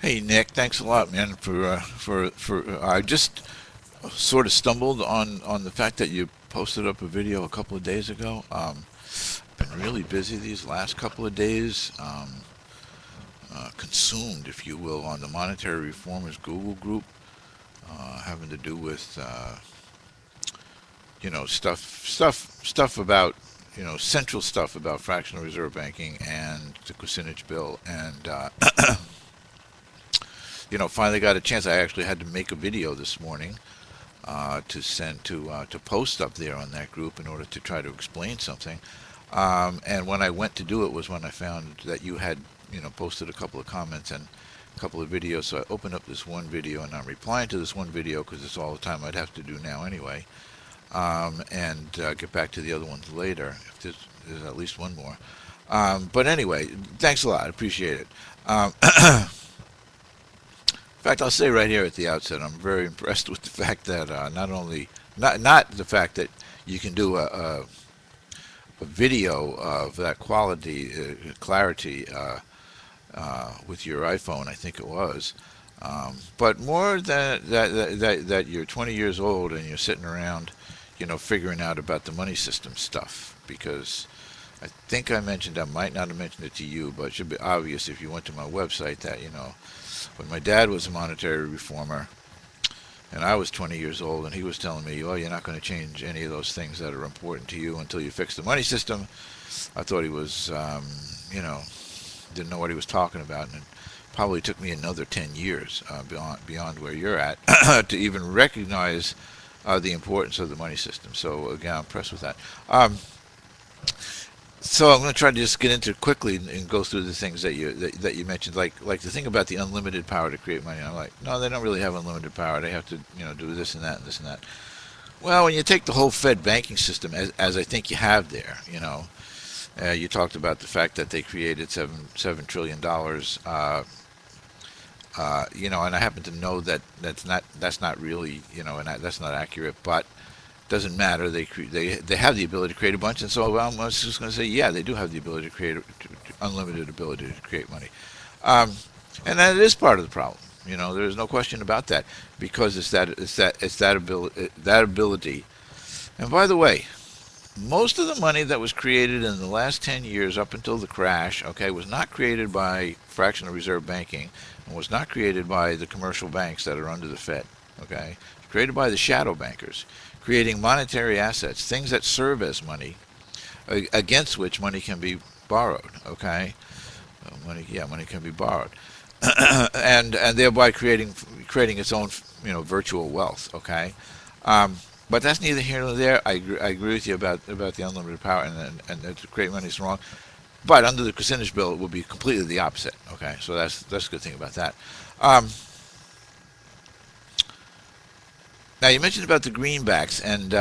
Hey Nick, thanks a lot, man. I just sort of stumbled on the fact that you posted up a video a couple of days ago. Been really busy these last couple of days, consumed, if you will, on the monetary reformers Google group, having to do with stuff about central stuff about fractional reserve banking and the Kucinich bill, and finally got a chance. I actually had to make a video this morning to send to post up there on that group in order to try to explain something. And when I went to do it was when I found that you had posted a couple of comments and a couple of videos. So I opened up this one video and I'm replying to this one video because it's all the time I'd have to do now anyway. And get back to the other ones later if there's at least one more. But anyway, thanks a lot. I appreciate it. In fact, I'll say right here at the outset, I'm very impressed with the fact that not the fact that you can do a video of that quality, clarity with your iPhone, I think it was, but more that you're 20 years old and you're sitting around, figuring out about the money system stuff. Because I think I mentioned, I might not have mentioned it to you, but it should be obvious if you went to my website that when my dad was a monetary reformer, and I was 20 years old, and he was telling me, "Oh, you're not going to change any of those things that are important to you until you fix the money system." I thought he was, didn't know what he was talking about, and it probably took me another 10 years beyond where you're at to even recognize the importance of the money system. So again, I'm impressed with that. So I'm going to try to just get into it quickly and go through the things that you mentioned, like the thing about the unlimited power to create money. I'm like, no, they don't really have unlimited power. They have to do this and that and this and that. Well, when you take the whole Fed banking system, as I think you have there, you talked about the fact that they created $7 trillion. And I happen to know that that's not really and that's not accurate, but doesn't matter. They have the ability to create a bunch, and so I was just going to say, yeah, they do have the ability to create unlimited ability to create money, and that is part of the problem. There's no question about that because it's that ability. And by the way, most of the money that was created in the last 10 years up until the crash, okay, was not created by fractional reserve banking and was not created by the commercial banks that are under the Fed, okay? Created by the shadow bankers, creating monetary assets, things that serve as money, against which money can be borrowed, okay? Money can be borrowed. and thereby creating its own virtual wealth, okay? But that's neither here nor there. I agree with you about the unlimited power and that to create money is wrong. But under the Kucinich bill, it will be completely the opposite. Okay, so that's a good thing about that. Um, Now you mentioned about the greenbacks and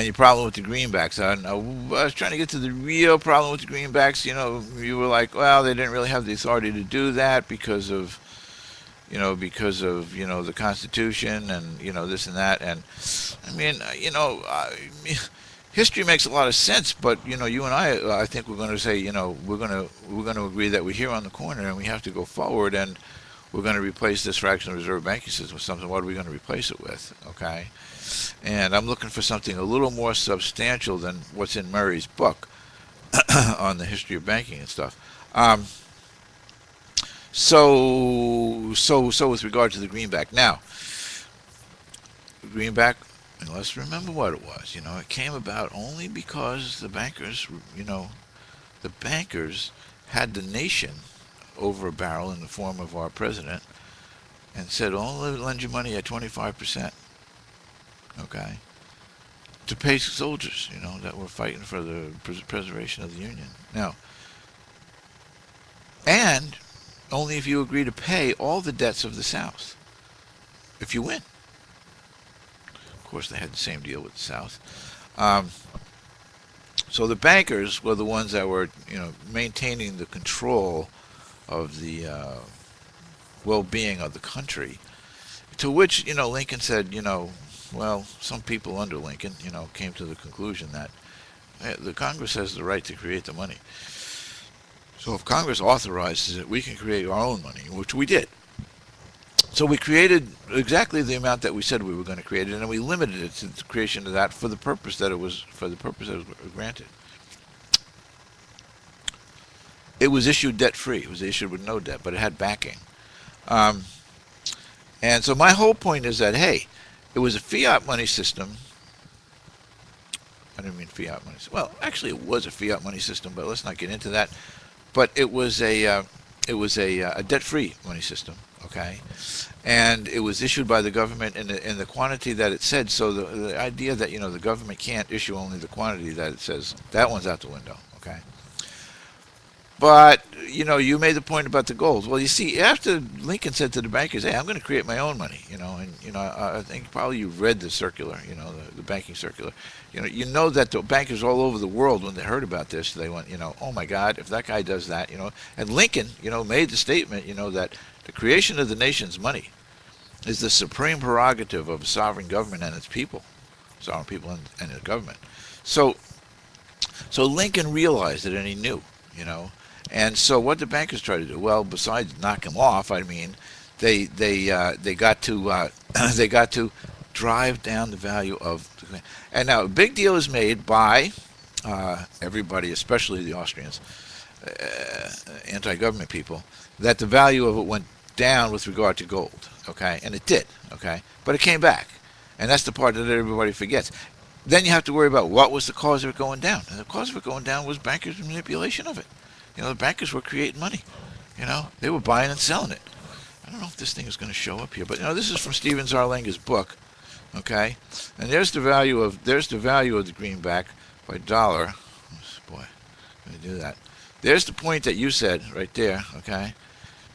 your problem with the greenbacks. I was trying to get to the real problem with the greenbacks. You were like, well, they didn't really have the authority to do that because of the Constitution and this and that. And I mean, history makes a lot of sense, but you and I think we're going to say, we're going to agree that we're here on the corner and we have to go forward, and we're going to replace this fractional reserve banking system with something. What are we going to replace it with? Okay, and I'm looking for something a little more substantial than what's in Murray's book on the history of banking and stuff. So with regard to the greenback, now greenback, and let's remember what it was. It came about only because the bankers had the nation over a barrel in the form of our president, and said, only lend you money at 25%, okay, to pay soldiers, that were fighting for the preservation of the Union. Now, and only if you agree to pay all the debts of the South, if you win. Of course, they had the same deal with the South. Um, so the bankers were the ones that were, maintaining the control of the well-being of the country. To which, Lincoln said, well, some people under Lincoln, came to the conclusion that the Congress has the right to create the money. So if Congress authorizes it, we can create our own money, which we did. So we created exactly the amount that we said we were going to create, and then we limited it to the creation of that for the purpose that it was granted. It was issued debt-free. It was issued with no debt, but it had backing. Um, and so my whole point is that, hey, it was a fiat money system. I didn't mean fiat money. Well, actually, it was a fiat money system, but let's not get into that. But it was a debt-free money system, okay, and it was issued by the government in the quantity that it said. So the idea that the government can't issue only the quantity that it says, that one's out the window, okay. But you made the point about the gold. Well, you see, after Lincoln said to the bankers, "Hey, I'm going to create my own money," and I think probably you've read the circular, the banking circular. You know that the bankers all over the world, when they heard about this, they went, "Oh my God, if that guy does that," And Lincoln, made the statement, that the creation of the nation's money is the supreme prerogative of a sovereign government and its people, sovereign people and its government. So Lincoln realized it, and he knew, And so what the bankers tried to do? Well, besides knock him off, I mean, they got to they got to drive down the value of. And now a big deal is made by everybody, especially the Austrians, anti-government people, that the value of it went down with regard to gold. Okay, and it did. Okay, but it came back, and that's the part that everybody forgets. Then you have to worry about what was the cause of it going down. And the cause of it going down was bankers' manipulation of it. The bankers were creating money. They were buying and selling it. I don't know if this thing is going to show up here, but this is from Steven Zarlenga's book. Okay, and there's the value of the greenback by dollar. Boy, I'm going to do that. There's the point that you said right there. Okay,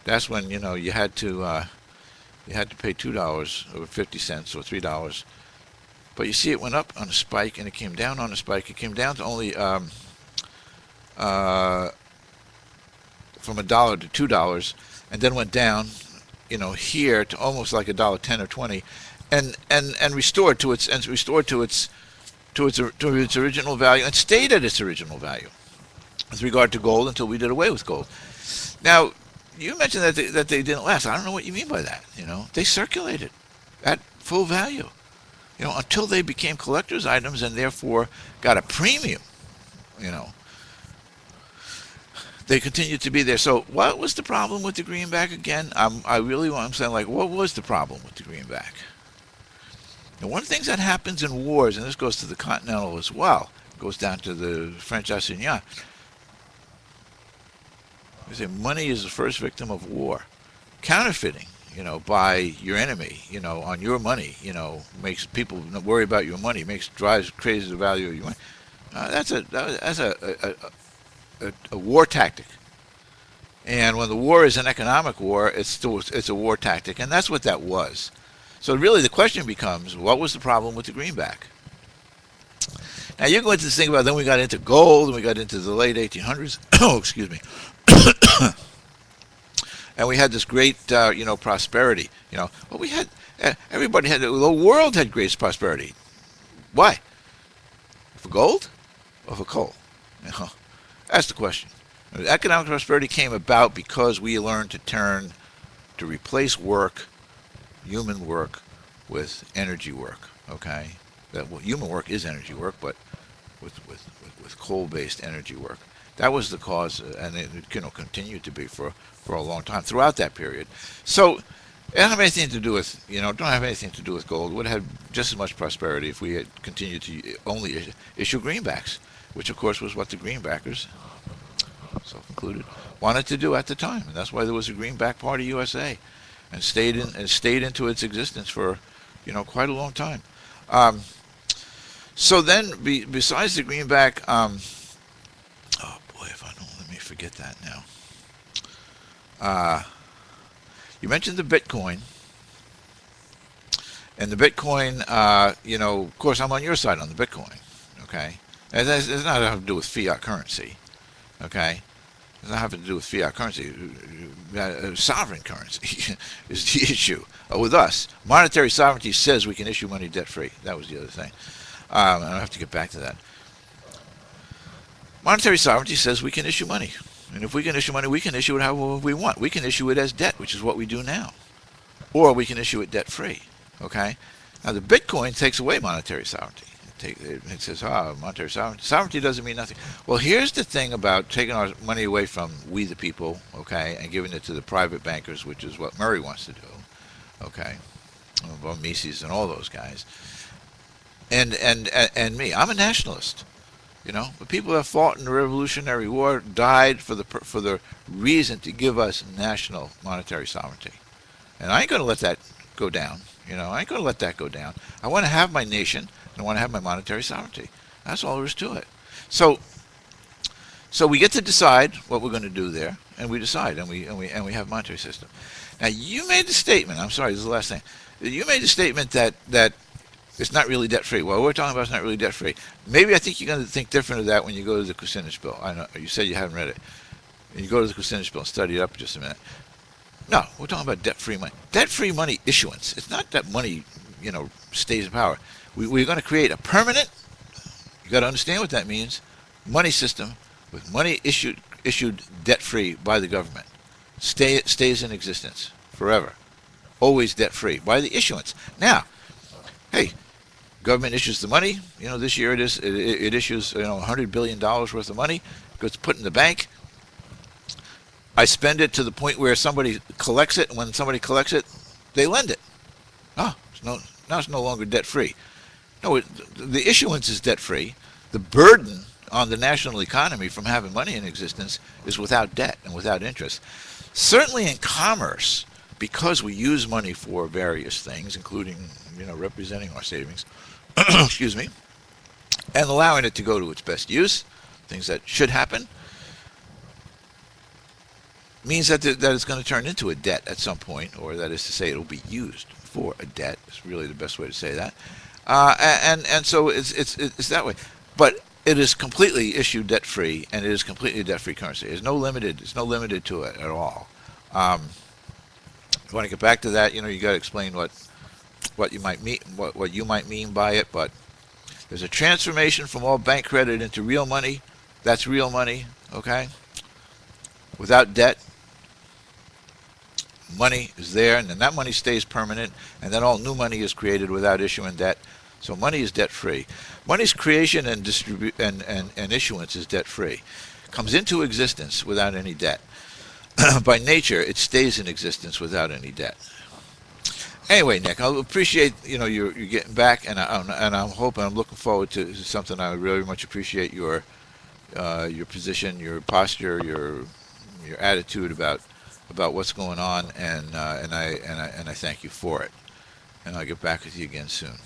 that's when you had to pay $2 or 50 cents or $3. But you see, it went up on a spike and it came down on a spike. It came down to only from $1 to $2, and then went down, here to almost like $1.10 or 20, and restored to its original value, and stayed at its original value with regard to gold until we did away with gold. Now, you mentioned that they didn't last. I don't know what you mean by that. They circulated at full value, until they became collector's items and therefore got a premium. They continued to be there. So what was the problem with the greenback again? I'm saying, like, what was the problem with the greenback? And one of the things that happens in wars, and this goes to the Continental as well, goes down to the French assignat. They say money is the first victim of war. Counterfeiting, by your enemy, on your money, makes people worry about your money, drives crazy the value of your money. That's a war tactic. And when the war is an economic war, it's a war tactic, and that's what that was. So really the question becomes, what was the problem with the greenback? Now you go into this thing about, then we got into gold, and we got into the late 1800s. Oh, excuse me. And we had this great, prosperity. Well, we had, everybody had, the world had great prosperity. Why? For gold or for coal? That's the question. Economic prosperity came about because we learned to replace work, human work, with energy work. Okay, human work is energy work, but with coal-based energy work. That was the cause, and it continued to be for a long time throughout that period. So it don't have anything to do with don't have anything to do with gold. It would have had just as much prosperity if we had continued to only issue greenbacks, which of course was what the greenbackers, self-included, wanted to do at the time, and that's why there was a Greenback Party USA, and stayed into its existence for quite a long time. So then, besides the greenback, oh boy, if I don't let me forget that now. You mentioned the Bitcoin, and the Bitcoin, of course, I'm on your side on the Bitcoin. Okay, and it's not having to do with fiat currency. Okay, it's not having to do with fiat currency. Sovereign currency is the issue with us. Monetary sovereignty says we can issue money debt-free. That was the other thing. I have to get back to that. Monetary sovereignty says we can issue money. And if we can issue money, we can issue it however we want. We can issue it as debt, which is what we do now. Or we can issue it debt-free. Okay? Now, the Bitcoin takes away monetary sovereignty. It says, monetary sovereignty. Sovereignty doesn't mean nothing. Well, here's the thing about taking our money away from we the people, okay, and giving it to the private bankers, which is what Murray wants to do, okay, well, Mises and all those guys, and me. I'm a nationalist. You know, the people that fought in the Revolutionary War died for the reason to give us national monetary sovereignty, and I ain't going to let that go down. You know, I ain't going to let that go down. I want to have my nation, and I want to have my monetary sovereignty. That's all there is to it. So we get to decide what we're going to do there, and we decide, and we have a monetary system. Now, you made the statement. I'm sorry, this is the last thing. You made the statement that it's not really debt-free. Well, we're talking about it's not really debt-free. Maybe I think you're going to think different of that when you go to the Kucinich bill. I know you said you haven't read it. And you go to the Kucinich bill and study it up for just a minute. No, we're talking about debt-free money. Debt-free money issuance. It's not that money, you know, stays in power. We're going to create a permanent, you got to understand what that means, money system with money issued debt-free by the government. Stays in existence forever. Always debt-free by the issuance. Now, hey, government issues the money. You know, this year it issues, you know, $100 billion worth of money. Gets put in the bank. I spend it to the point where somebody collects it, and when somebody collects it, they lend it. Now it's no longer debt-free. No, the issuance is debt-free. The burden on the national economy from having money in existence is without debt and without interest. Certainly in commerce, because we use money for various things, including, you know, representing our savings, excuse me, and allowing it to go to its best use, things that should happen, means that it's going to turn into a debt at some point, or that is to say, it will be used for a debt. It's really the best way to say that, and so it's that way. But it is completely issued debt free, and it is completely debt free currency. There's no limited to it at all. If you want to get back to that, you know, you got to explain what you might mean, what you might mean by it. But there's a transformation from all bank credit into real money. That's real money, okay? Without debt. Money is there, and then that money stays permanent, and then all new money is created without issuing debt. So money is debt-free. Money's creation and and issuance is debt-free. Comes into existence without any debt. By nature, it stays in existence without any debt. Anyway, Nick, I appreciate, you know, you're getting back, and I'm hoping, I'm looking forward to something. I really much appreciate your position, your posture, your attitude about what's going on, and I thank you for it. And I'll get back with you again soon.